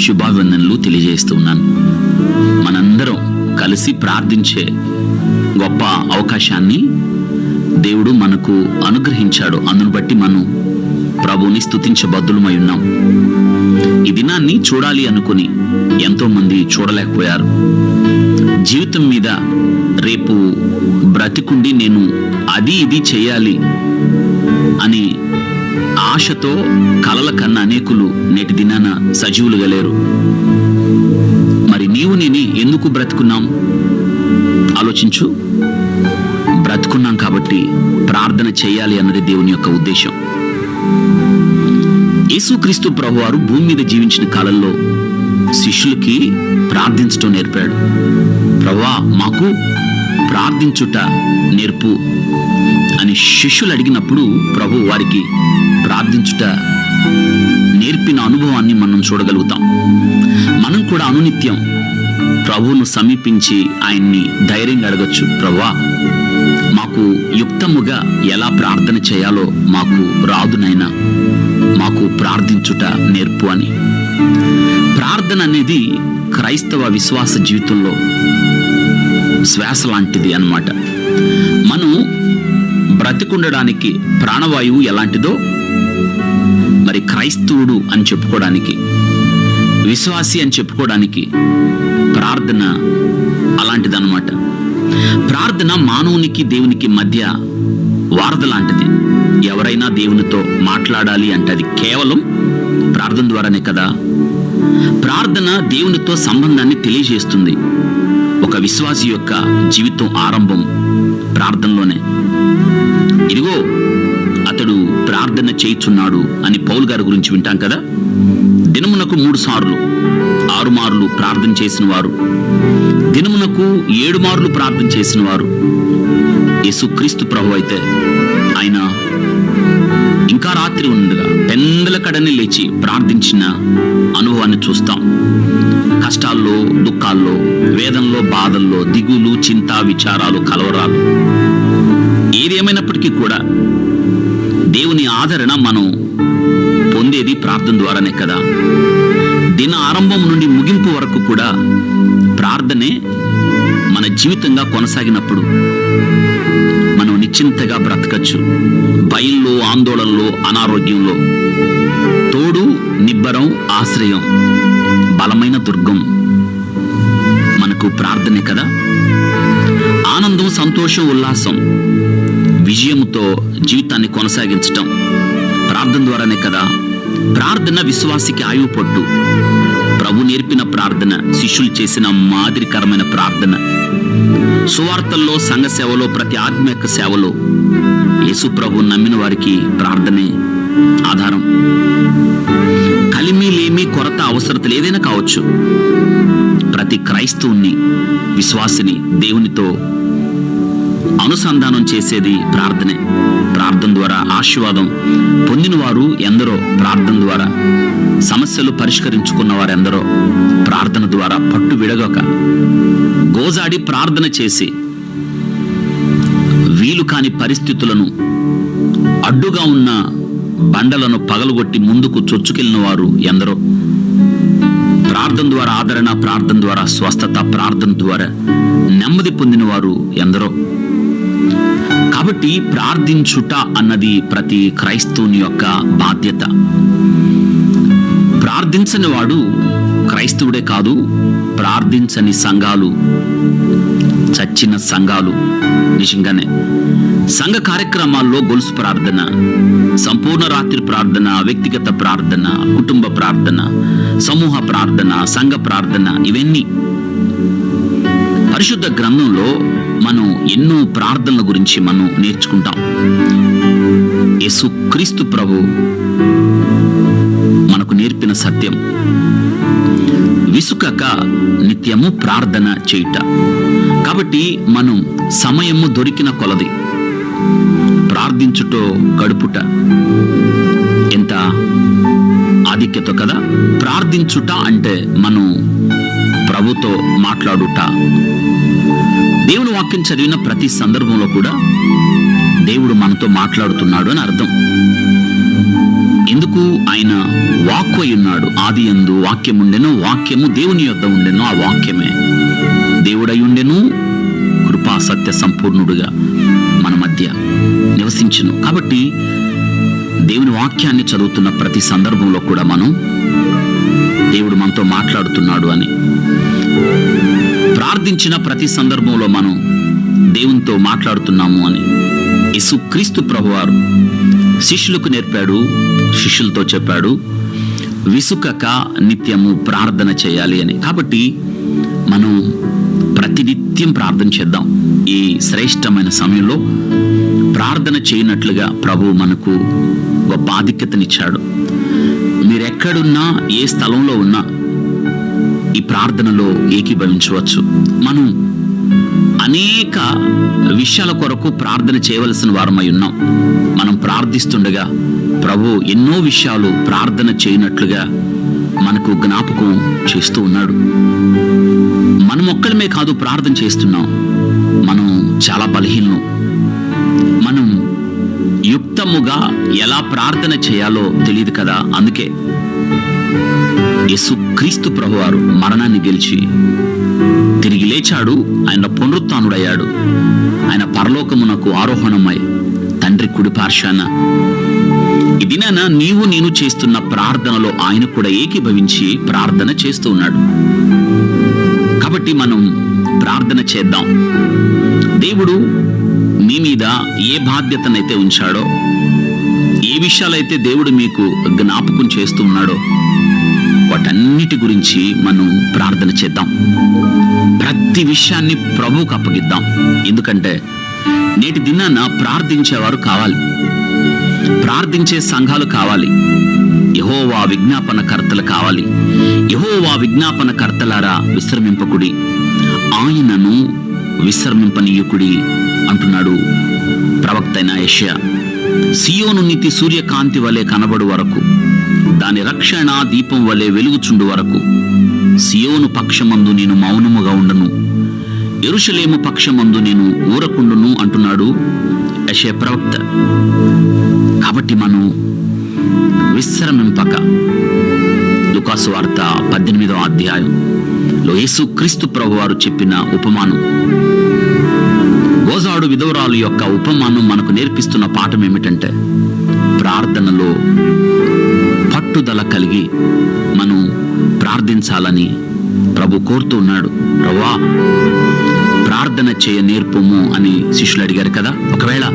శుభాభివందనలు తెలియజేస్తున్నాను. మనందరం కలిసి ప్రార్థించే గొప్ప అవకాశాన్ని దేవుడు మనకు అనుగ్రహించాడు. అందును బట్టి మనం ప్రభువుని స్తుతించబద్దులమై ఉన్నాం. ఈ దినాన్ని చూడాలి అనుకుని ఎంతో మంది చూడలేకపోయారు. జీవితం మీద రేపు బ్రతికుండి నేను అది ఇది చేయాలి అని ఆశతో కలల కన్నా అనేకులు నేటి దినాన సజీవులుగా లేరు. మరి నీవు నేను ఎందుకు బ్రతుకున్నాం ఆలోచించు. బ్రతుకున్నాం కాబట్టి ప్రార్థన చేయాలి అన్నది దేవుని యొక్క ఉద్దేశం. యేసుక్రీస్తు ప్రభువారు భూమి మీద జీవించిన కాలంలో శిష్యులకి ప్రార్థించటం నేర్పాడు. ప్రభువా, మాకు ప్రార్థించుట నేర్పు అని శిష్యులు అడిగినప్పుడు ప్రభు వారికి ప్రార్థించుట నేర్పిన అనుభవాన్ని మనం చూడగలుగుతాం. మనం కూడా అనునిత్యం ప్రభువును సమీపించి ఆయన్ని ధైర్యంగా అడగచ్చు. ప్రభువా, మాకు యుక్తముగా ఎలా ప్రార్థన చేయాలో మాకు రాదునైనా మాకు ప్రార్థించుట నేర్పు అని. ప్రార్థన అనేది క్రైస్తవ విశ్వాస జీవితంలో శ్వాస లాంటిది అన్నమాట. మనం బ్రతికుండడానికి ప్రాణవాయువు ఎలాంటిదో మరి క్రైస్తవుడు అని చెప్పుకోవడానికి, విశ్వాసి అని చెప్పుకోవడానికి ప్రార్థన అలాంటిదన్నమాట. ప్రార్థన మానవునికి దేవునికి మధ్య వారధ లాంటిది. ఎవరైనా దేవునితో మాట్లాడాలి అంటే అది కేవలం ప్రార్థన ద్వారానే కదా. ప్రార్థన దేవునితో సంబంధాన్ని తెలియజేస్తుంది. ఒక విశ్వాసి యొక్క జీవితం ఆరంభం ప్రార్థనలోనే. ఇదిగో అతడు ప్రార్థన చేయుచున్నాడు అని పౌలు గారి గురించి వింటాం కదా. దినమునకు 3 సార్లు 6 మార్లు ప్రార్థన చేసిన వారు, దినమునకు 7 మార్లు ప్రార్థన చేసిన వారు యేసుక్రీస్తు ప్రభు అయితే ఆయన ఇంకా రాత్రి ఉండగా పెందల కడని లేచి ప్రార్థించిన అనుభవాన్ని చూస్తాం. కష్టాల్లో, దుఃఖాల్లో, వేదనలో, బాధల్లో, దిగులు, చింత, విచారాలు, కలవరాలు ఏదేమైనప్పటికీ కూడా దేవుని ఆదరణ మనం పొందేది ప్రార్థన ద్వారానే కదా. దిన ఆరంభం నుండి ముగింపు వరకు కూడా ప్రార్థనే మన జీవితంగా కొనసాగినప్పుడు మనం నిశ్చింతగా బ్రతకచ్చు. భయంలో, ఆందోళనలో, అనారోగ్యంలో తోడు, నిబ్బరం, ఆశ్రయం, బలమైన దుర్గం మనకు ప్రార్థనే కదా. ఆనందం, సంతోషం, ఉల్లాసం, విజయముతో జీవితాన్ని కొనసాగించటం ప్రార్థన ద్వారానే కదా. ప్రార్థన విశ్వాసికి ఆయువు పట్టు. ప్రభు నేర్పిన ప్రార్థన, శిష్యులు చేసిన మాదిరికరమైన ప్రార్థన, సువార్తల్లో, సంఘ సేవలో, ప్రతి ఆత్మీయ సేవలో యేసు ప్రభు నమ్మిన వారికి ప్రార్థనే ఆధారం. కలిమి, లేమి, కొరత, అవసరతలు ఏదైనా కావచ్చు, ప్రతి క్రైస్తవుని, విశ్వాసిని దేవునితో అనుసంధానం చేసేది ప్రార్థనే. ప్రార్థన ద్వారా ఆశీర్వాదం పొందిన వారు ఎందరో, ప్రార్థన ద్వారా సమస్యలు పరిష్కరించుకున్న వారెందరో, ప్రార్థన ద్వారా పట్టు విడగక గోజాడి ప్రార్థన చేసి వీలు కాని పరిస్థితులను, అడ్డుగా ఉన్న బండలను పగలగొట్టి ముందుకు చొచ్చుకెళ్ళిన వారు ఎందరో. ప్రార్థన ద్వారా ఆదరణ, ప్రార్థన ద్వారా స్వస్థత, ప్రార్థన ద్వారా నెమ్మది పొందిన వారు ఎందరో. కాబట్టి ప్రార్థించుట అన్నది ప్రతి క్రైస్తవుని యొక్క బాధ్యత. ప్రార్థించని వాడు క్రైస్తవుడే కాదు. ప్రార్థించని సంఘాలు చచ్చిన సంఘాలు. నిజంగానే సంఘ కార్యక్రమాల్లో గొలుసు ప్రార్థన, సంపూర్ణ రాత్రి ప్రార్థన, వ్యక్తిగత ప్రార్థన, కుటుంబ ప్రార్థన, సమూహ ప్రార్థన, సంఘ ప్రార్థన, ఇవన్నీ పరిశుద్ధ గ్రంథంలో మనం ఎన్నో ప్రార్థనల గురించి మనం నేర్చుకుంటాం. యేసుక్రీస్తు ప్రభు మనకు నేర్పిన సత్యం విసుకక నిత్యము ప్రార్థన చేయుట. కాబట్టి మనం సమయము దొరికిన కొలది ప్రార్థించుటో గడుపుట ఎంత ఆధిక్యత కదా. ప్రార్థించుట అంటే మనం ప్రభుతో మాట్లాడుట. దేవుని వాక్యం చదివిన ప్రతి సందర్భంలో కూడా దేవుడు మనతో మాట్లాడుతున్నాడు అని అర్థం. ఎందుకు? ఆయన వాక్కు అయి ఉన్నాడు. ఆది యందు వాక్యం ఉండెను, వాక్యము దేవుని యొద్ద ఉండెను, ఆ వాక్యమే దేవుడై ఉండెను, కృపా సత్య సంపూర్ణుడుగా మన మధ్య నివసించును. కాబట్టి దేవుని వాక్యాన్ని చదువుతున్న ప్రతి సందర్భంలో కూడా మనం దేవుడు మనతో మాట్లాడుతున్నాడు అని, ప్రార్థించిన ప్రతి సందర్భంలో మనం దేవునితో మాట్లాడుతున్నాము అని యేసుక్రీస్తు ప్రభువారు శిష్యులకు నేర్పాడు, శిష్యులతో చెప్పాడు, విసుకక నిత్యము ప్రార్థన చేయాలి అని. కాబట్టి మనం ప్రతినిత్యం ప్రార్థన చేద్దాం. ఈ శ్రేష్టమైన సమయంలో ప్రార్థన చేయనట్లుగా ప్రభు మనకు గొప్ప ఆధిక్యతనిచ్చాడు. మీరెక్కడున్నా, ఏ స్థలంలో ఉన్నా ఈ ప్రార్థనలో ఏకీభవించవచ్చు. మనం అనేక విషయాల కొరకు ప్రార్థన చేయవలసిన వారమై ఉన్నాం. మనం ప్రార్థిస్తుండగా ప్రభు ఎన్నో విషయాలు ప్రార్థన చేయనట్లుగా మనకు జ్ఞాపకం చేస్తూ ఉన్నాడు. మనం ఒక్కడమే కాదు ప్రార్థన చేస్తున్నాం, మనం చాలా బలహీనం. మనం యుక్తముగా ఎలా ప్రార్థన చేయాలో తెలియదు కదా. అందుకే యేసుక్రీస్తు ప్రభువారు మరణాన్ని గెలిచి తిరిగి లేచాడు. ఆయన పునరుత్థానుడయ్యాడు. ఆయన పరలోకమునకు ఆరోహణమై తండ్రి కుడి పార్శ్వాన ఈ దినాన నీవు నేను చేస్తున్న ప్రార్థనలో ఆయన కూడా ఏకీభవించి ప్రార్థన చేస్తూ ఉన్నాడు. కాబట్టి మనం ప్రార్థన చేద్దాం. దేవుడు మీ మీద ఏ బాధ్యతనైతే ఉంచాడో, ఏ విషయాలైతే దేవుడు మీకు జ్ఞాపకం చేస్తూ ఉన్నాడో వాటన్నిటి గురించి మనం ప్రార్థన చేద్దాం. ప్రతి విషయాన్ని ప్రభువుకు అప్పగిద్దాం. ఎందుకంటే నేటి దినాన ప్రార్థించేవారు కావాలి, ప్రార్థించే సంఘాలు కావాలి, యెహోవా విజ్ఞాపన కర్తలు కావాలి. యెహోవా విజ్ఞాపన కర్తలారా విశ్రమింపకుడి, ఆయనను విశ్రమింపనీయుకుడి అంటున్నాడు ప్రవక్త అయిన యెషయా. సియోను నీతి సూర్యకాంతి వలె కనబడు వరకు, దాని రక్షణ దీపం వలె వెలుగుచుండు వరకు సియోను పక్షమందు నేను మౌనముగా ఉండను, యెరూషలేము పక్షమందు నేను ఊరకుండును అంటున్నాడు యెషయా ప్రవక్త. కాబట్టి మనం విశ్రమింపక, లూకాసు వార్త 18వ అధ్యాయంలో యేసుక్రీస్తు ప్రభువారు చెప్పిన ఉపమానం, గోజాడు విధవరాలు యొక్క ఉపమానం మనకు నేర్పిస్తున్న పాఠం ఏమిటంటే, ప్రార్థనలో పట్టుదల కలిగి మనం ప్రార్థించాలని ప్రభు కోరుతూ ఉన్నాడు. ప్రభువా ప్రార్థన చేయ నేర్పుము అని శిష్యులు అడిగారు కదా. ఒకవేళ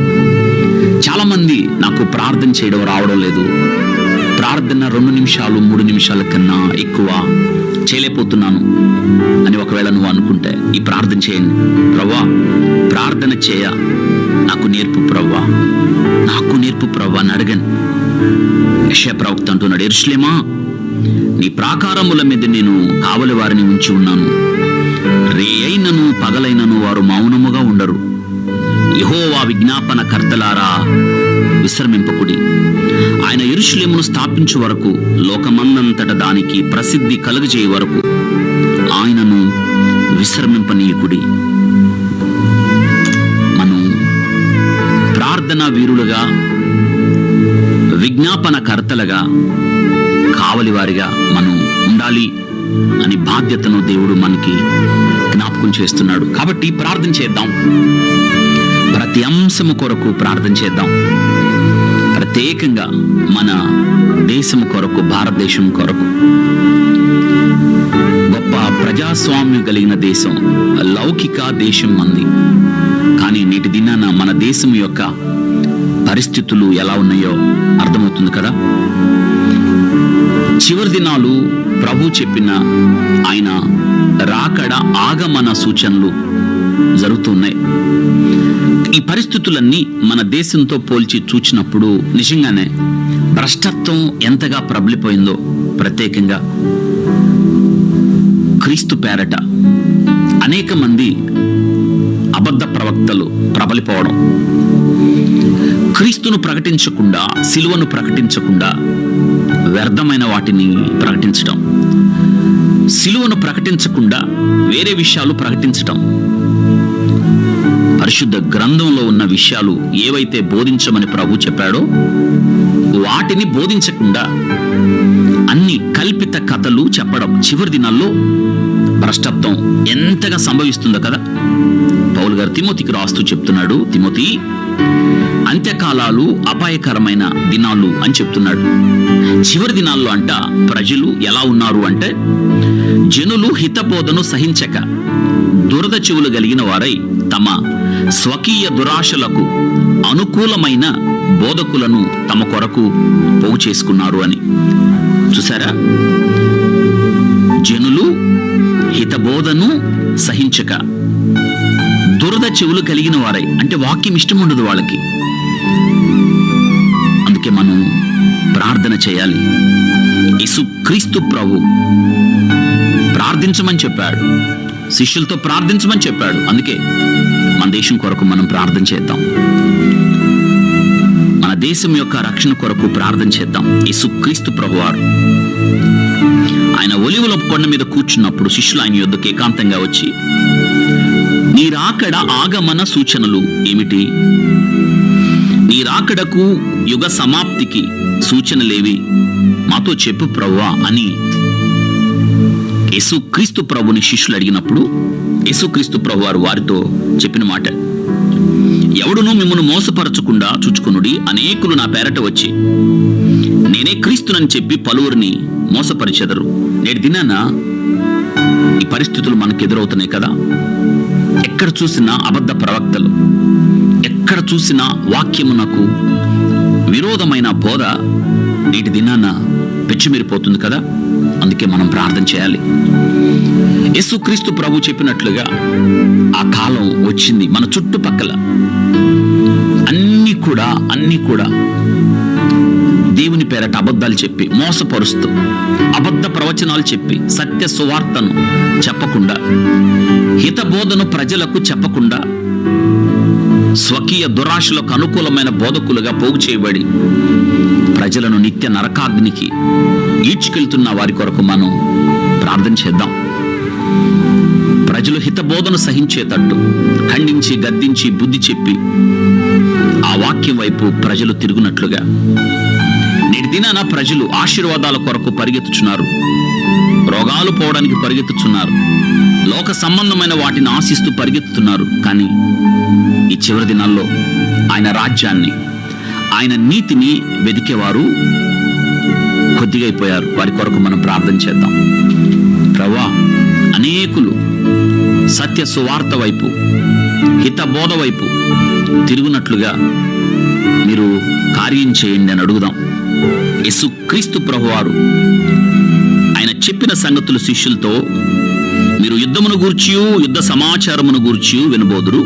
చాలా మంది నాకు ప్రార్థన చేయడం రావడం లేదు, ప్రార్థన 2 నిమిషాలు 3 నిమిషాల కన్నా ఎక్కువ చేయలేకపోతున్నాను అని ఒకవేళ నువ్వు అనుకుంటే ఈ ప్రార్థన చేయండి. ప్రభువా ప్రార్థన చేయ నాకు నేర్పు ప్రభువా, నాకు నేర్పు ప్రభువా అని అడగండి. యెషయా ప్రవక్త అంటున్నాడు, యెరూషలేమా నీ ప్రాకారముల మీద నేను కావలి వారిని ఉంచి ఉన్నాను, రేయైనను పగలైనను వారు మౌనముగా ఉండరు. యెహోవా విజ్ఞాపన కర్తలారా విశ్రమింపకుడి, ఆయన యెరూషలేమును స్థాపించు వరకు, లోకమందంతట దానికి ప్రసిద్ధి కలుగజేయ వరకు ఆయనను విశ్రమింపనీయుకుడి. మనం ప్రార్థనా వీరులుగా, విజ్ఞాపన కర్తలుగా, కావలి వారిగా మనం ఉండాలి అని బాధ్యతను దేవుడు మనకి జ్ఞాపకం చేస్తున్నాడు. కాబట్టి ప్రార్థన చేద్దాం, ప్రతి అంశము కొరకు ప్రార్థన చేద్దాం. ప్రత్యేకంగా మన దేశం కొరకు, భారతదేశం కొరకు. గొప్ప ప్రజాస్వామ్యం కలిగిన దేశం, లౌకిక దేశం మంది. కానీ నేటి దినాన మన దేశం యొక్క పరిస్థితులు ఎలా ఉన్నాయో అర్థమవుతుంది కదా. చివరి దినాలు ప్రభు చెప్పిన ఆయన రాకడ ఆగమన సూచనలు జరుగుతున్నాయి. ఈ పరిస్థితులన్నీ మన దేశంతో పోల్చి చూచినప్పుడు నిజంగానే భ్రష్టత్వం ఎంతగా ప్రబలిపోయిందో, ప్రత్యేకంగా క్రీస్తు పేరట అనేక మంది అబద్ధ ప్రవక్తలు ప్రబలిపోవడం, క్రీస్తును ప్రకటించకుండా, సిలువను ప్రకటించకుండా వ్యర్థమైన వాటిని ప్రకటించడం, సిలువను ప్రకటించకుండా వేరే విషయాలు ప్రకటించడం, పరిశుద్ధ గ్రంథంలో ఉన్న విషయాలు ఏవైతే బోధించమని ప్రభు చెప్పాడో వాటిని బోధించకుండా అన్ని కల్పిత కథలు చెప్పడం చివరి దినాల్లో భ్రష్టత్వం ఎంతగా సంభవిస్తుందో కదా. పౌలు గారు తిమోతికి రాస్తూ చెప్తున్నాడు, తిమోతి, అంత్యకాలాలు అపాయకరమైన దినాలు అని చెప్తున్నాడు. చివరి దినాల్లో అంట ప్రజలు ఎలా ఉన్నారు అంటే, జనులు హితబోధను సహించక దురద చెవులు కలిగిన వారై తమ స్వకీయ దురాశలకు అనుకూలమైన బోధకులను తమ కొరకు పోగు చేసుకున్నారు అని. చూసారా, జనులు హితబోధను సహించక దురద చెవులు కలిగిన వారై, అంటే వాక్యం ఇష్టం ఉండదు వాళ్ళకి. అందుకే మనం ప్రార్థన చేయాలి. యేసుక్రీస్తు ప్రభు ప్రార్థించమని చెప్పాడు, శిష్యులతో ప్రార్థించమని చెప్పాడు. అందుకే మన దేశం కొరకు మనం ప్రార్థన చేద్దాం, మన దేశం యొక్క రక్షణ కొరకు ప్రార్థన చేద్దాం. యేసుక్రీస్తు ప్రభువారు ఆయన ఒలివల కొండ మీద కూర్చున్నప్పుడు శిష్యులు ఆయన యొద్దకు ఏకాంతంగా వచ్చి, నీ రాకడ ఆగమన సూచనలు ఏమిటి? నీ రాకడకు యుగ సమాప్తికి సూచనలేవి? మాతో చెప్పు ప్రభువా అని యేసుక్రీస్తు ప్రభుని శిష్యులు అడిగినప్పుడు యేసుక్రీస్తు ప్రభు వారితో చెప్పిన మాట, ఎవడునూ మిమ్మల్ని మోసపరచకుండా చూచుకొనుడి. అనేకులు నా పేరట వచ్చి నేనే క్రీస్తునని చెప్పి పలువురిని మోసపరిచెదరు. నేటి దినాన ఈ పరిస్థితులు మనకు ఎదురవుతున్నాయి కదా. ఎక్కడ చూసినా అబద్ధ ప్రవక్తలు, ఎక్కడ చూసినా వాక్యమునకు విరోధమైన బోధ నేటి దినాన పెచ్చిమిరిపోతుంది కదా. అందుకే మనం ప్రార్థన చేయాలి. యేసుక్రీస్తు ప్రభు చెప్పినట్లుగా ఆ కాలం వచ్చింది. మన చుట్టుపక్కల అన్ని కూడా దేవుని పేరట అబద్ధాలు చెప్పి మోసపరుస్తూ అబద్ధ ప్రవచనాలు చెప్పి సత్య సువార్తను చెప్పకుండా, హితబోధను ప్రజలకు చెప్పకుండా, స్వకీయ దురాశలకు అనుకూలమైన బోధకులుగా పోగు చేయబడి ప్రజలను నిత్య నరకాగ్నికి ఈడ్చుకెళ్తున్న వారి కొరకు మనం ప్రార్థన చేద్దాం. ప్రజలు హితబోధను సహించేటట్టు ఖండించి గద్దించి బుద్ధి చెప్పి ఆ వాక్యం వైపు ప్రజలు తిరుగునట్లుగా. నేటి దినాన ప్రజలు ఆశీర్వాదాల కొరకు పరిగెత్తుచున్నారు, రోగాలు పోవడానికి పరిగెత్తుచున్నారు, లోక సంబంధమైన వాటిని ఆశిస్తూ పరిగెత్తుతున్నారు. కానీ ఈ చివరి దినాల్లో ఆయన రాజ్యాన్ని, ఆయన నీతిని వెదికేవారు కొద్దిగా అయిపోయారు. వారి కొరకు మనం ప్రార్థన చేద్దాం. ప్రభువా, అనేకులు సత్య సువార్త వైపు, హితబోధ వైపు తిరుగునట్లుగా మీరు కార్యం చేయండి అని అడుగుదాం. యేసుక్రీస్తు ప్రభువారు ఆయన చెప్పిన సంగతులు శిష్యులతో, మీరు యుద్ధమును గూర్చియు యుద్ధ సమాచారమును గూర్చియు వినబోదురు.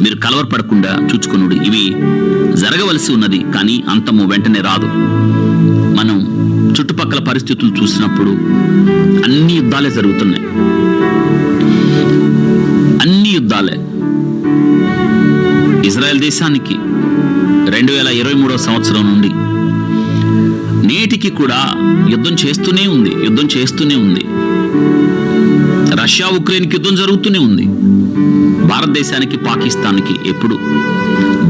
మీరు కలవరపడకుండా చూచుకొనుడి. ఇవి జరగవలసి ఉన్నది, కానీ అంతము వెంటనే రాదు. మనం చుట్టుపక్కల పరిస్థితులు చూసినప్పుడు అన్ని యుద్ధాలే జరుగుతున్నాయి, అన్ని యుద్ధాలే. ఇజ్రాయెల్ దేశానికి 2023 సంవత్సరం నుండి నేటికి కూడా యుద్ధం చేస్తూనే ఉంది. రష్యా ఉక్రెయిన్కి యుద్ధం జరుగుతూనే ఉంది. భారతదేశానికి పాకిస్తాన్కి ఎప్పుడు,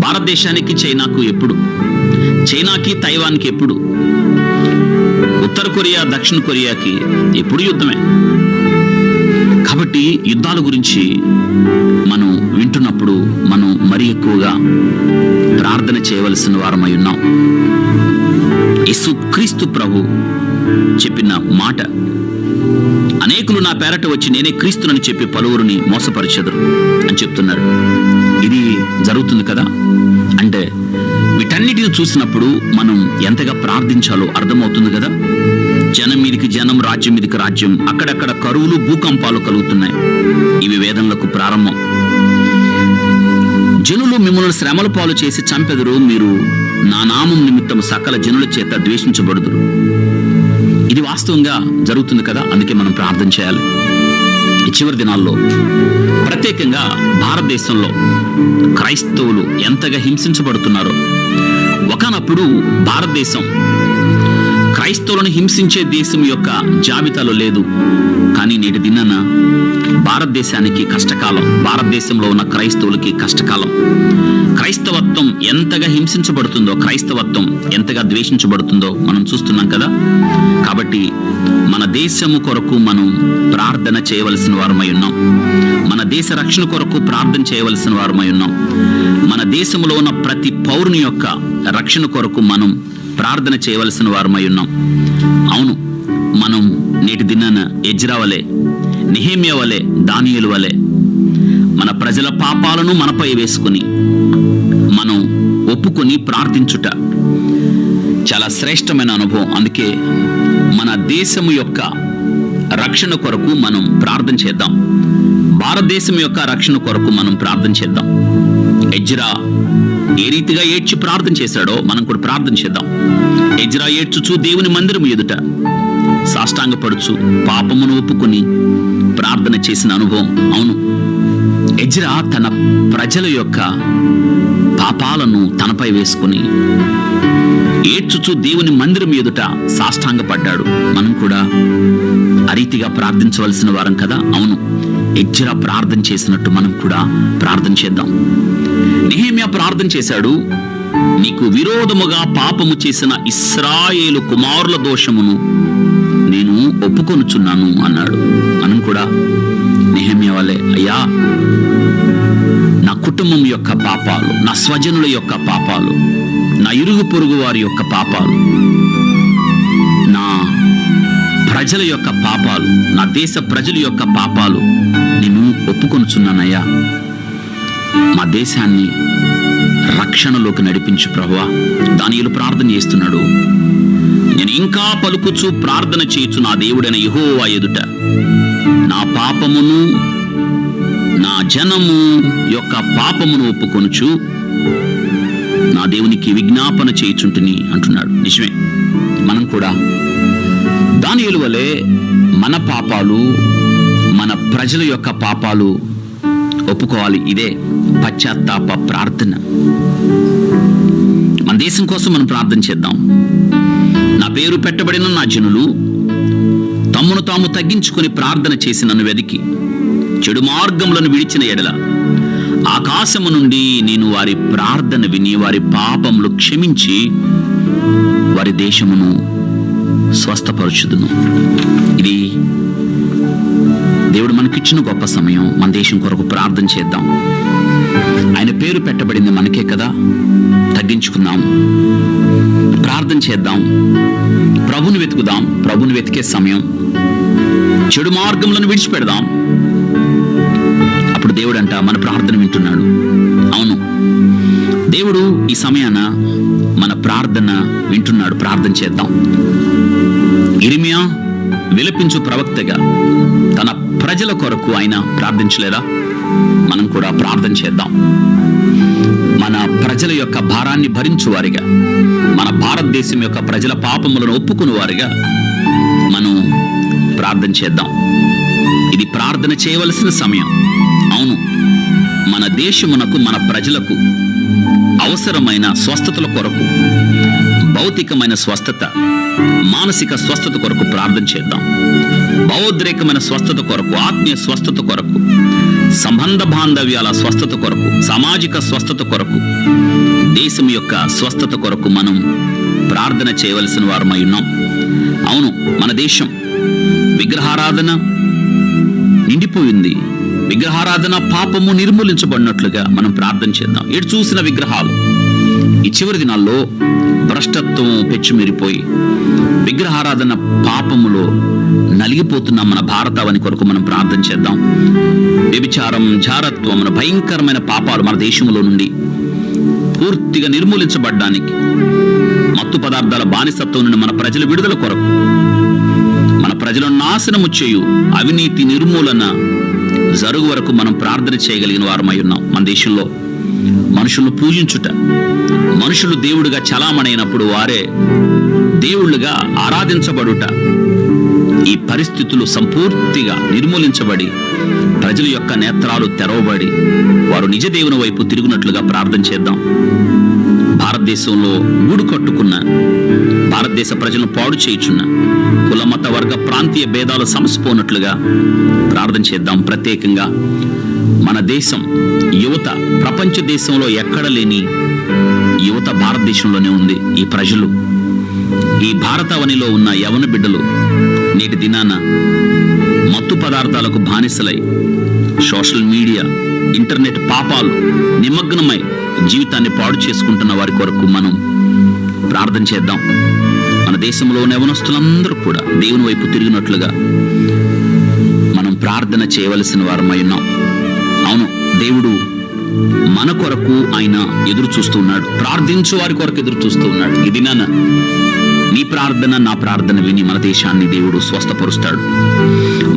భారతదేశానికి చైనాకు ఎప్పుడు, చైనాకి తైవాన్కి ఎప్పుడు, ఉత్తర కొరియా దక్షిణ కొరియాకి ఎప్పుడు యుద్ధమే. కాబట్టి యుద్ధాల గురించి మనం వింటున్నప్పుడు మనం మరి ఎక్కువగా ప్రార్థన చేయవలసిన వారమై ఉన్నాం. యేసుక్రీస్తు ప్రభు చెప్పిన మాట, అనేకులు నా పేరట వచ్చి నేనే క్రీస్తునని చెప్పి పలువురిని మోసపరిచెదరు అని చెప్తున్నాడు. ఇది జరుగుతుంది కదా. అంటే వీటన్నిటిని చూసినప్పుడు మనం ఎంతగా ప్రార్థించాలో అర్థమవుతుంది కదా. జనం మీదికి జనం, రాజ్యం మీదికి రాజ్యం, అక్కడక్కడ కరువులు భూకంపాలు కలుగుతున్నాయి. ఇవి వేదనలకు ప్రారంభం. జనులు మిమ్మల్ని శ్రమల పాలు చేసి చంపెదరు, మీరు నా నామం నిమిత్తం సకల జనుల చేత ద్వేషించబడుదురు. ఇది వాస్తవంగా జరుగుతుంది కదా. అందుకే మనం ప్రార్థన చేయాలి. ఈ చివరి దినాల్లో ప్రత్యేకంగా భారతదేశంలో క్రైస్తవులు ఎంతగా హింసించబడుతున్నారో. ఒకనప్పుడు భారతదేశం క్రైస్తవులను హింసించే దేశం యొక్క జాబితాలో లేదు. కానీ నేటి దినాన భారతదేశానికి కష్టకాలం, భారతదేశంలో ఉన్న క్రైస్తవులకి కష్టకాలం. క్రైస్తవత్వం ఎంతగా హింసించబడుతుందో, క్రైస్తవత్వం ఎంతగా ద్వేషించబడుతుందో మనం చూస్తున్నాం కదా. కాబట్టి మన దేశము కొరకు మనం ప్రార్థన చేయవలసిన వారమై ఉన్నాం. మన దేశ రక్షణ కొరకు ప్రార్థన చేయవలసిన వారమై ఉన్నాం. మన దేశంలో ఉన్న ప్రతి పౌరుని యొక్క రక్షణ కొరకు మనం ప్రార్థన చేయవలసిన వారమై ఉన్నాం. అవును, మనం నేటి దినాన ఎజ్రా వలె, నెహెమ్యా వలె, దానియేలు వలె మన ప్రజల పాపాలను మనపై వేసుకుని మనం ఒప్పుకొని ప్రార్థించుట చాలా శ్రేష్టమైన అనుభవం. అందుకే మన దేశము యొక్క రక్షణ కొరకు మనం ప్రార్థన చేద్దాం. భారతదేశం యొక్క రక్షణ కొరకు మనం ప్రార్థన చేద్దాం. ఎజ్రా ఏ రీతిగా ఏడ్చి ప్రార్థన చేశాడో మనం కూడా ప్రార్థన చేద్దాం. ఎజ్రా ఏడ్చుచు దేవుని మందిరం ఎదుట సాష్టాంగపడుచు పాపమును ఒప్పుకొని ప్రార్థన చేసిన అనుభవం. అవును, ఎజ్రా తన ప్రజల యొక్క పాపాలను తనపై వేసుకుని ఏడ్చుచు దేవుని మందిరం ఎదుట సాష్టాంగపడ్డాడు. మనం కూడా ఆ రీతిగా ప్రార్థించవలసిన వారం కదా. అవును, ఎజ్రా ప్రార్థన చేసినట్టు మనం కూడా ప్రార్థన చేద్దాం. నెహెమ్యా ప్రార్థన చేశాడు, నీకు విరోధముగా పాపము చేసిన ఇశ్రాయేలు కుమారుల దోషమును నేను ఒప్పుకొనుచున్నాను అన్నాడు. మనం కూడా నెహెమ్యా వలె, అయ్యా నా కుటుంబం యొక్క పాపాలు, నా స్వజనుల యొక్క పాపాలు, నా ఇరుగు పొరుగు వారి యొక్క పాపాలు, నా ప్రజల యొక్క పాపాలు, నా దేశ ప్రజల యొక్క పాపాలు నేను ఒప్పుకొనుచున్నానయ్యా. మా దేశాన్ని రక్షణలోకి నడిపించు ప్రభువా. దానియేలు ప్రార్థన చేస్తున్నాడు, నేను ఇంకా పలుకుచు ప్రార్థన చేయొచ్చు నా దేవుడైన యెహోవా ఎదుట నా పాపమును, నా జనము యొక్క పాపమును ఒప్పుకొనుచు నా దేవునికి విజ్ఞాపన చేయుచుంటిని అంటున్నాడు. నిజమే, మనం కూడా దానియేలు వలె మన పాపాలు, మన ప్రజల యొక్క పాపాలు ఒప్పుకోవాలి. ఇదే పశ్చాత్తాప ప్రార్థన. మన దేశం కోసం మనం ప్రార్థన చేద్దాం. నా పేరు పెట్టబడిన నా జనులు తమ్మును తాము తగ్గించుకొని ప్రార్థన చేసి నన్ను వెదికి చెడు మార్గములను విడిచిన ఎడల ఆకాశము నుండి నేను వారి ప్రార్థన విని వారి పాపములు క్షమించి వారి దేశమును స్వస్థపరచుదును. ఇది దేవుడు మనకిచ్చిన గొప్ప సమయం. మన దేశం కొరకు ప్రార్థన చేద్దాం. ఆయన పేరు పెట్టబడింది మనకే కదా. తగ్గించుకుందాం, ప్రార్థన చేద్దాం, ప్రభుని వెతుకుదాం. ప్రభుని వెతికే సమయం. చెడు మార్గములను విడిచిపెడదాం. అప్పుడు దేవుడు అంట మన ప్రార్థన వింటున్నాడు. అవును, దేవుడు ఈ సమయాన మన ప్రార్థన వింటున్నాడు. ప్రార్థన చేద్దాం. ఇర్మియా విలపించు ప్రవక్తగా తన ప్రజల కొరకు ఆయన ప్రార్థించలేదా? మనం కూడా ప్రార్థన చేద్దాం. మన ప్రజల యొక్క భారాన్ని భరించువారిగా, మన భారతదేశం యొక్క ప్రజల పాపములను ఒప్పుకుని వారిగా మనం ప్రార్థన చేద్దాం. ఇది ప్రార్థన చేయవలసిన సమయం. అవును, మన దేశమునకు, మన ప్రజలకు అవసరమైన స్వస్థతల కొరకు, భౌతికమైన స్వస్థత, మానసిక స్వస్థత కొరకు ప్రార్థన చేద్దాం. భావోద్రేకమైన స్వస్థత కొరకు, ఆత్మీయ స్వస్థత కొరకు, సంబంధ బాంధవ్యాల స్వస్థత కొరకు, సామాజిక స్వస్థత కొరకు, దేశం యొక్క స్వస్థత కొరకు మనం ప్రార్థన చేయవలసిన వారమై ఉన్నాం. అవును, మన దేశం విగ్రహారాధన నిండిపోయింది. విగ్రహారాధన పాపము నిర్మూలించబడినట్లుగా మనం ప్రార్థన చేద్దాం. ఎటు చూసిన విగ్రహాలు. ఈ చివరి దినాల్లో భ్రష్టత్వం పెచ్చుమీరిపోయి విగ్రహారాధన పాపములో నలిగిపోతున్న మన భారతావని కొరకు మనం ప్రార్థన చేద్దాం. వ్యభిచారం, జారత్వం, భయంకరమైన పాపాలు మన దేశంలో నుండి పూర్తిగా నిర్మూలించబడ్డానికి, మత్తు పదార్థాల బానిసత్వం నుండి మన ప్రజల విడుదల కొరకు, మన ప్రజలను నాశనము చేయు అవినీతి నిర్మూలన జరుగు వరకు మనం ప్రార్థన చేయగలిగిన వారమై ఉన్నాం. మన దేశంలో మనుషులను పూజించుట, మనుషులు దేవుడిగా చలామణైనప్పుడు వారే దేవుళ్ళుగా ఆరాధించబడుట, ఈ పరిస్థితులు సంపూర్తిగా నిర్మూలించబడి ప్రజల యొక్క నేత్రాలు తెరవబడి వారు నిజ దేవుని వైపు తిరుగునట్లుగా ప్రార్థన చేద్దాం. భారతదేశంలో గూడు కట్టుకున్న భారతదేశ ప్రజలను పాడు చేయుచున్న కుల మత వర్గ ప్రాంతీయ భేదాలు సమసిపోనట్లుగా ప్రార్థన చేద్దాం. ప్రత్యేకంగా మన దేశం యువత, ప్రపంచ దేశంలో ఎక్కడ లేని యువత భారతదేశంలోనే ఉంది. ఈ ప్రజలు, ఈ భారతావనిలో ఉన్న యవన బిడ్డలు నేటి దినాన మత్తు పదార్థాలకు బానిసలై సోషల్ మీడియా, ఇంటర్నెట్ పాపాలు నిమగ్నమై జీవితాన్ని పాడు చేసుకుంటున్న వారి కొరకు మనం ప్రార్థన చేద్దాం. మన దేశంలో యవనస్తులందరూ కూడా దేవుని వైపు తిరిగినట్లుగా మనం ప్రార్థన చేయవలసిన వారమై ఉన్నాం. అవును, దేవుడు మన కొరకు ఆయన ఎదురు చూస్తూ ఉన్నాడు. ప్రార్థించు వారి కొరకు ఎదురు చూస్తూ ఉన్నాడు. ఇది నీ ప్రార్థన, నా ప్రార్థన విని మన దేశాన్ని దేవుడు స్వస్థపరుస్తాడు.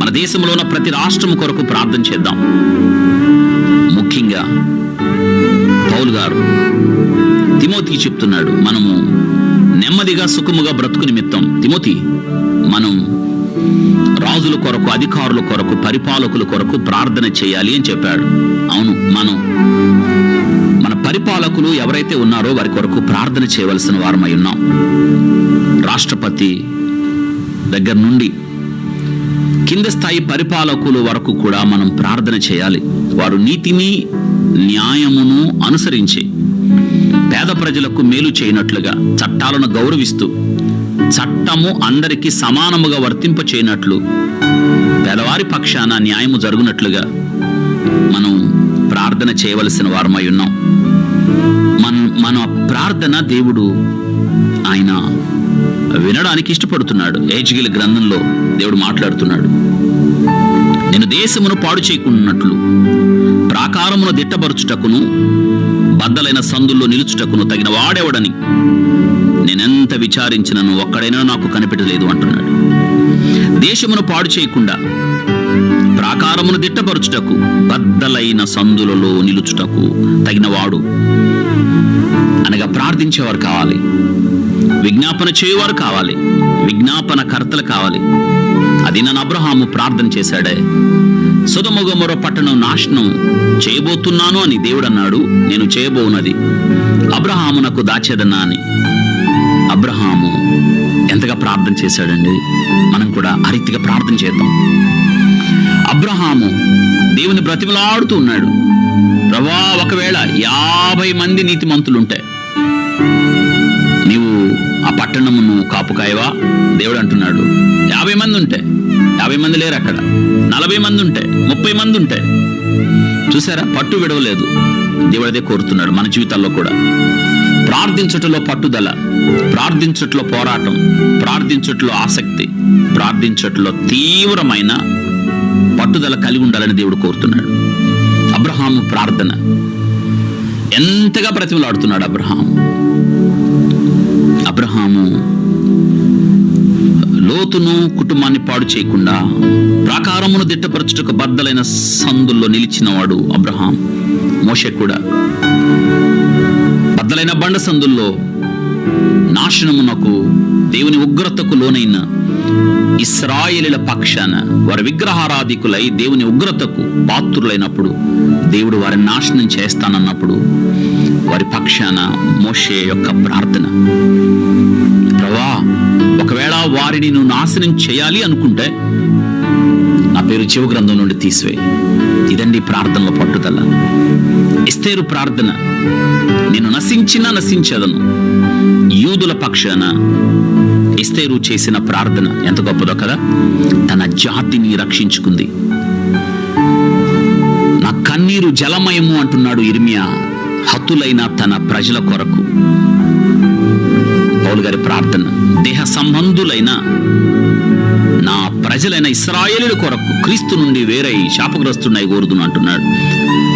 మన దేశంలో ఉన్న ప్రతి రాష్ట్రం కొరకు ప్రార్థన చేద్దాం. ముఖ్యంగా పౌలు గారు తిమోతికి చెప్తున్నాడు, మనము నెమ్మదిగా సుఖముగా బ్రతుకు నిమిత్తం తిమోతి, మనం రాజుల కొరకు, అధికారుల కొరకు, పరిపాలకుల కొరకు ప్రార్థన చేయాలి అని చెప్పాడు. అవును, మన పరిపాలకులు ఎవరైతే ఉన్నారో వారి కొరకు ప్రార్థన చేయవలసిన వారమై ఉన్నాం. రాష్ట్రపతి దగ్గర నుండి కింద స్థాయి పరిపాలకుల వరకు కూడా మనం ప్రార్థన చేయాలి. వారు నీతిని, న్యాయమును అనుసరించి పేద ప్రజలకు మేలు చేయనట్లుగా, చట్టాలను గౌరవిస్తూ చట్టము అందరికీ సమానముగా వర్తింప చేయనట్లు, పేదవారి పక్షాన న్యాయము జరుగునట్లుగా మనం ప్రార్థన చేయవలసిన వారమై ఉన్నాం. మన ప్రార్థన దేవుడు ఆయన వినడానికి ఇష్టపడుతున్నాడు. హెజ్కేలు గ్రంథంలో దేవుడు మాట్లాడుతున్నాడు, నేను దేశమును పాడు చేయకున్నట్లు ప్రాకారమును దిట్టపరచుటకును బద్దలైన సందుల్లో నిలుచుటకును తగిన వాడెవడని నేనెంత విచారించినను ఒక్కడైనా నాకు కనిపెట్టలేదు అంటున్నాడు. దేశమును పాడు చేయకుండా ప్రాకారమును దిట్టపరచుటకు బద్దలైన సందులలో నిలుచుటకు తగిన వాడు అనగా ప్రార్థించేవారు కావాలి, విజ్ఞాపన చేయువారు కావాలి, విజ్ఞాపన కర్తలు కావాలి. అది నన్ను అబ్రహాము ప్రార్థన చేశాడే. సొదొమ గొమొర్రా పట్టణం నాశనం చేయబోతున్నాను అని దేవుడు అన్నాడు, నేను చేయబోనది అబ్రహామునకు దాచేదన్నా అని. అబ్రహాము ఎంతగా ప్రార్థన చేశాడండి. మనం కూడా ఆ రీతిగా ప్రార్థన చేద్దాం. అబ్రహాము దేవుని బ్రతిమలాడుతూ ఉన్నాడు, ప్రభువా, ఒకవేళ 50 మంది నీతిమంతులుంటే నీవు ఆ పట్టణమును కాపుకాయవా? దేవుడు అంటున్నాడు, 50 మంది ఉంటే, 50 మంది లేరు అక్కడ, 40 మంది ఉంటే, 30 మంది ఉంటే. చూసారా, పట్టు విడవలేదు. దేవుడు అదే కోరుతున్నాడు మన జీవితాల్లో కూడా. ప్రార్థించుటలో పట్టుదల, ప్రార్థించుటలో పోరాటం, ప్రార్థించుటలో ఆసక్తి, ప్రార్థించుటలో తీవ్రమైన పట్టుదల కలిగి ఉండాలని దేవుడు కోరుతున్నాడు. అబ్రహాము ప్రార్థన ఎంతగా బ్రతిమలాడుతున్నాడు. అబ్రహాము లోతును కుటుంబాన్ని పాడు చేయకుండా ప్రాకారమును దిట్టపరచుటకు బద్దలైన సందుల్లో నిలిచినవాడు అబ్రహాం. మోషే కూడా బద్దలైన బండ సందుల్లో నాశనమునకు, దేవుని ఉగ్రతకు లోనైన ఇశ్రాయేలీల పక్షాన వారి విగ్రహారాధికులై దేవుని ఉగ్రతకు పాత్రులైనప్పుడు, దేవుడు వారిని నాశనం చేస్తానన్నప్పుడు వారి పక్షాన మోషే యొక్క ప్రార్థన, ప్రభువా, ఒకవేళ వారిని నువ్వు నాశనం చేయాలి అనుకుంటే నా పేరు జీవ గ్రంథం నుండి తీసివేయి. ఇదండి ప్రార్థనలో పట్టుదల. ఎస్తేరు ప్రార్థన, నేను నశించినా నశించదను. యూదుల పక్షాన ఎస్తేరు చేసిన ప్రార్థన ఎంత గొప్పదో కదా. తన జాతిని రక్షించుకుంది. నా కన్నీరు జలమయము అంటున్నాడు ఇర్మియా, హతులైన తన ప్రజల కొరకు. పౌలు గారి ప్రార్థన, దేహ సంబంధులైన నా ప్రజలైన ఇశ్రాయేలీయుల కొరకు క్రీస్తు నుండి వేరై శాపగ్రస్తున్నై కోరుదును అంటున్నాడు.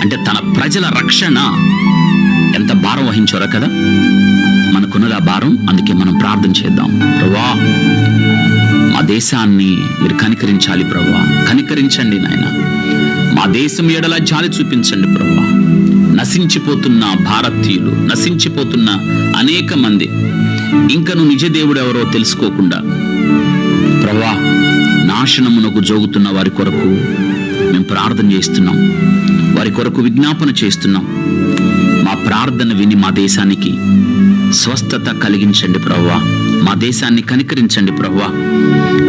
అంటే తన ప్రజల రక్షణ ఎంత భారం వహించారో కదా. మనకున్నది ఆ భారం. అందుకే మనం ప్రార్థన చేద్దాం. ప్రభువా, మా దేశాన్ని మీరు కనికరించాలి ప్రభువా, కనికరించండి నాయన. మా దేశం ఎడల జాలి చూపించండి ప్రభువా. నశించిపోతున్న భారతీయులు, నశించిపోతున్న అనేక మంది ఇంకను నిజ దేవుడు ఎవరో తెలుసుకోకుండా ప్రభువా నాశనమునకు జోగుతున్న వారి కొరకు మేము ప్రార్థన చేస్తున్నాం, వారి కొరకు విజ్ఞాపన చేస్తున్నాం. మా ప్రార్థన విని మా దేశానికి స్వస్థత కలిగించండి ప్రభువా. మా దేశాన్ని కనికరించండి ప్రభువా.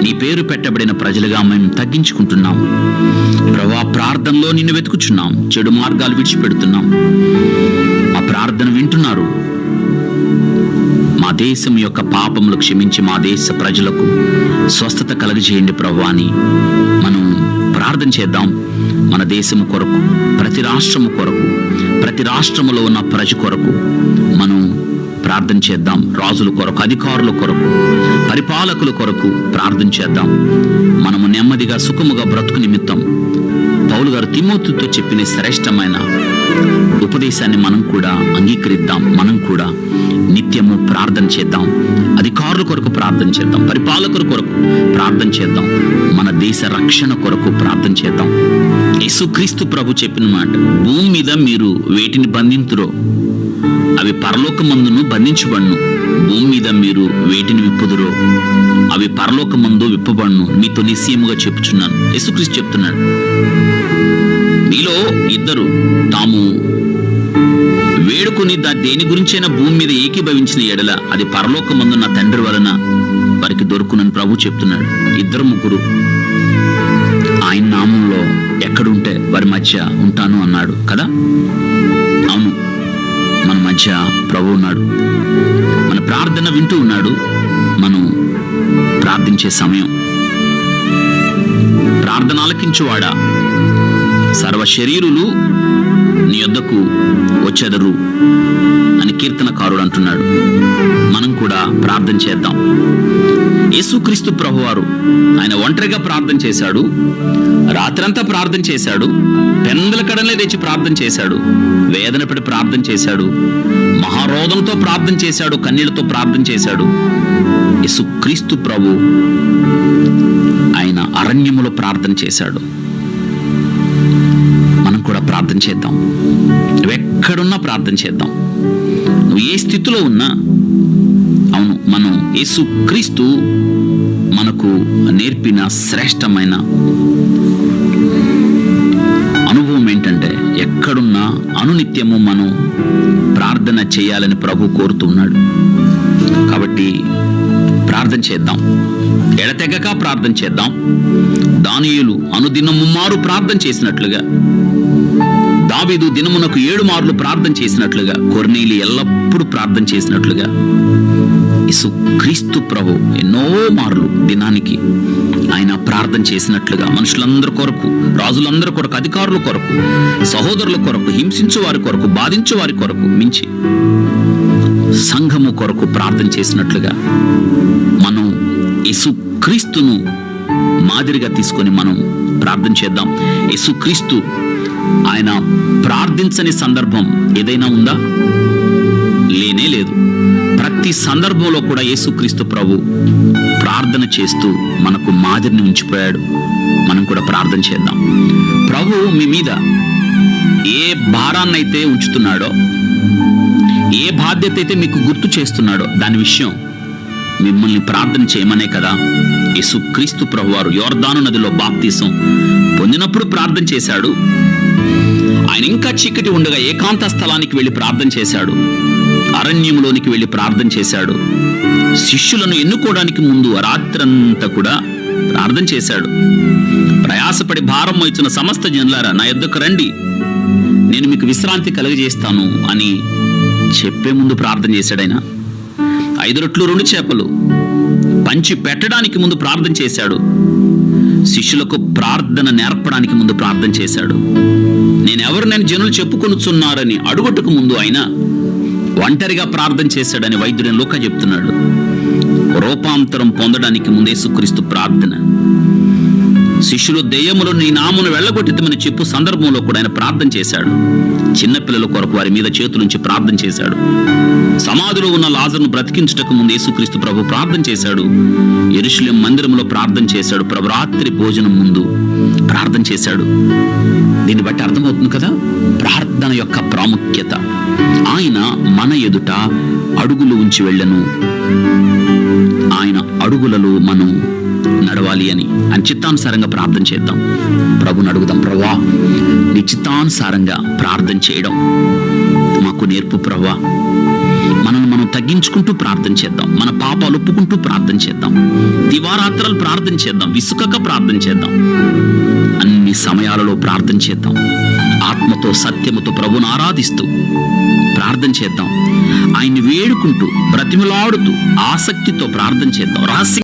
నీ పేరు పెట్టబడిన ప్రజలుగా మేము తగ్గించుకుంటున్నాం ప్రభువా. ప్రార్థనలో నిన్ను వెతుకుచున్నాం, చెడు మార్గాలు విడిచిపెడుతున్నాం. మా ప్రార్థన వింటున్నారు. మా దేశం యొక్క పాపములు క్షమించి మా దేశ ప్రజలకు స్వస్థత కలుగజేయండి ప్రభువా అని మనం ప్రార్థన చేద్దాం. మన దేశము కొరకు, ప్రతి రాష్ట్రము కొరకు, ప్రతి రాష్ట్రములో ఉన్న ప్రజ కొరకు మనం ప్రార్థన చేద్దాం. రాజుల కొరకు, అధికారుల కొరకు, పరిపాలకుల కొరకు ప్రార్థన చేద్దాం. మనము నెమ్మదిగా సుఖముగా బ్రతుకు నిమిత్తం పౌలు గారు తిమోతితో చెప్పిన శ్రేష్టమైన ఉపదేశాన్ని మనం కూడా అంగీకరిద్దాం. మనం కూడా నిత్యము ప్రార్థన చేద్దాం. అధికారుల కొరకు ప్రార్థన చేద్దాం, పరిపాలకుల కొరకు ప్రార్థన చేద్దాం, మన దేశ రక్షణ కొరకు ప్రార్థన చేద్దాం. యేసుక్రీస్తు ప్రభు చెప్పిన మాట, భూమి మీద మీరు వేటిని బంధింతురో అవి పరలోకమందును బంధించబడును, భూమి మీద మీరు వేటిని విప్పుదురో అవి పరలోకమందు విప్పబడును, మీతో నిశ్చయముగా చెప్పుచున్నాను. యేసుక్రీస్తు చెప్తున్నాడు, మీలో ఇద్దరు తాము వేడుకొని దేని గురించైనా భూమి మీద ఏకీభవించిన ఎడల అది పరలోకమందు నా తండ్రి వలన వారికి దొరుకునని ప్రభు చెప్తున్నాడు. ఇద్దరు ముగ్గురు ఆయన నామంలో ఎక్కడుంటే వారి మధ్య ఉంటాను అన్నాడు కదా. అవును, మన మధ్య ప్రభు ఉన్నాడు. మన ప్రార్థన వింటూ ఉన్నాడు. మనం ప్రార్థించే సమయం. ప్రార్థన ఆలకించువాడా, సర్వ శరీరులు నీ యొద్దకు వచ్చెదరు అని కీర్తనకారుడు అంటున్నాడు. మనం కూడా ప్రార్థన చేద్దాం. యేసుక్రీస్తు ప్రభువారు ఆయన ఒంటరిగా ప్రార్థన చేశాడు, రాత్రంతా ప్రార్థన చేశాడు, పెందల కడలే తెచ్చి ప్రార్థన చేశాడు, వేదన పడి ప్రార్థన చేశాడు, మహారోధంతో ప్రార్థన చేశాడు, కన్నీళ్లతో ప్రార్థన చేశాడు. యేసుక్రీస్తు ప్రభు ఆయన అరణ్యములో ప్రార్థన చేశాడు. మనం కూడా ప్రార్థన చేద్దాం. నువ్వెక్కడున్నా ప్రార్థన చేద్దాం. నువ్వు ఏ స్థితిలో ఉన్నా, అవును, మనం యేసుక్రీస్తు మనకు నేర్పిన శ్రేష్టమైన అనుభవం ఏంటంటే, ఎక్కడున్నా అనునిత్యము మనం ప్రార్థన చేయాలని ప్రభు కోరుతున్నాడు. కాబట్టి ప్రార్థన చేద్దాం, ఎడతెగక ప్రార్థన చేద్దాం. దానియేలు అనుదినము మారు ప్రార్థన చేసినట్లుగా, దావీదు దినమునకు 7 మార్లు ప్రార్థన చేసినట్లుగా, కొర్నేలి ఎల్లప్పుడూ ప్రార్థన చేసినట్లుగా, యేసుక్రీస్తు ప్రభు ఎన్నో మార్లు దినానికి ఆయన ప్రార్థన చేసినట్లుగా, మనుషులందరి కొరకు, రాజులందరి కొరకు, అధికారుల కొరకు, సహోదరుల కొరకు, హింసించు వారి కొరకు, బాధించు వారి కొరకు, మించి సంఘము కొరకు ప్రార్థన చేసినట్లుగా మనం యేసుక్రీస్తును మాదిరిగా తీసుకొని మనం ప్రార్థన చేద్దాం. యేసుక్రీస్తు ఆయన ప్రార్థించని సందర్భం ఏదైనా ఉందా? లేనే లేదు. ప్రతి సందర్భంలో కూడా యేసుక్రీస్తు ప్రభు ప్రార్థన చేస్తూ మనకు మాదిరిని ఉంచిపోయాడు. మనం కూడా ప్రార్థన చేద్దాం. ప్రభు మీ మీద ఏ భారాన్నైతే ఉంచుతున్నాడో, ఏ బాధ్యత అయితే మీకు గుర్తు చేస్తున్నాడో, దాని విషయం మిమ్మల్ని ప్రార్థన చేయమనే కదా. యేసుక్రీస్తు ప్రభువారు యోర్దాను నదిలో బాప్తీసం పొందినప్పుడు ప్రార్థన చేశాడు. ఆయన ఇంకా చీకటి ఉండగా ఏకాంత స్థలానికి వెళ్ళి ప్రార్థన చేశాడు. అరణ్యంలోనికి వెళ్ళి ప్రార్థన చేశాడు. శిష్యులను ఎన్నుకోవడానికి ముందు రాత్రంతా కూడా ప్రార్థన చేశాడు. ప్రయాసపడి భారం మోయుచున్న సమస్త జనులారా నా యొద్దకు రండి, నేను మీకు విశ్రాంతి కలుగజేస్తాను అని చెప్పే ముందు ప్రార్థన చేశాడు. ఆయన 5 రొట్లు 2 చేపలు పంచి పెట్టడానికి ముందు ప్రార్థన చేశాడు. శిష్యులకు ప్రార్థన నేర్పడానికి ముందు ప్రార్థన చేశాడు. నేను జనులు చెప్పుకొనుచున్నారని అడుగుటకు ముందు ఆయన ఒంటరిగా ప్రార్థన చేశాడని వైద్యుడైన లూకా చెప్తున్నాడు. రూపాంతరం పొందడానికి ముందు యేసుక్రీస్తు ప్రార్థన. శిష్యులు దెయ్యములు నీ నామమును వెళ్ళగొట్టితమని చెప్పు సందర్భంలో కూడా ఆయన ప్రార్థన చేశాడు. చిన్నపిల్లల కొరకు వారి మీద చేతులుంచి ప్రార్థన చేశాడు. సమాధిలో ఉన్న లాజరును బ్రతికించుటకు ముందు యేసుక్రీస్తు ప్రభు ప్రార్థన చేశాడు. యెరూషలేము మందిరంలో ప్రార్థన చేశాడు. ప్రభు రాత్రి భోజనం ముందు ప్రార్థన చేశాడు. దీన్ని బట్టి అర్థమవుతుంది కదా ప్రార్థన యొక్క ప్రాముఖ్యత. ఆయన మన ఎదుట అడుగులు ఉంచి వెళ్ళను, ఆయన అడుగులలో మనం నడవాలి అని. ఆయన చిత్తానుసారంగా ప్రార్థన చేద్దాం. ప్రభుని అడుగుదాం, ప్రభువా నీ చిత్తానుసారంగా ప్రార్థన చేయడం మాకు నేర్పు ప్రభువా. మనల్ని మనం తగ్గించుకుంటూ ప్రార్థన చేద్దాం, మన పాపాలు ఒప్పుకుంటూ ప్రార్థన చేద్దాం, దివారాత్రాలు ప్రార్థన చేద్దాం, విసుకక ప్రార్థన చేద్దాం, అన్ని సమయాలలో ప్రార్థన చేద్దాం. ఆత్మతో సత్యముతో ప్రభువును ఆరాధిస్తూ ప్రార్థన చేద్దాం. ఆయన్ని వేడుకుంటూ బ్రతిమలాడుతూ ఆసక్తితో ప్రార్థన చేద్దాం. రహస్య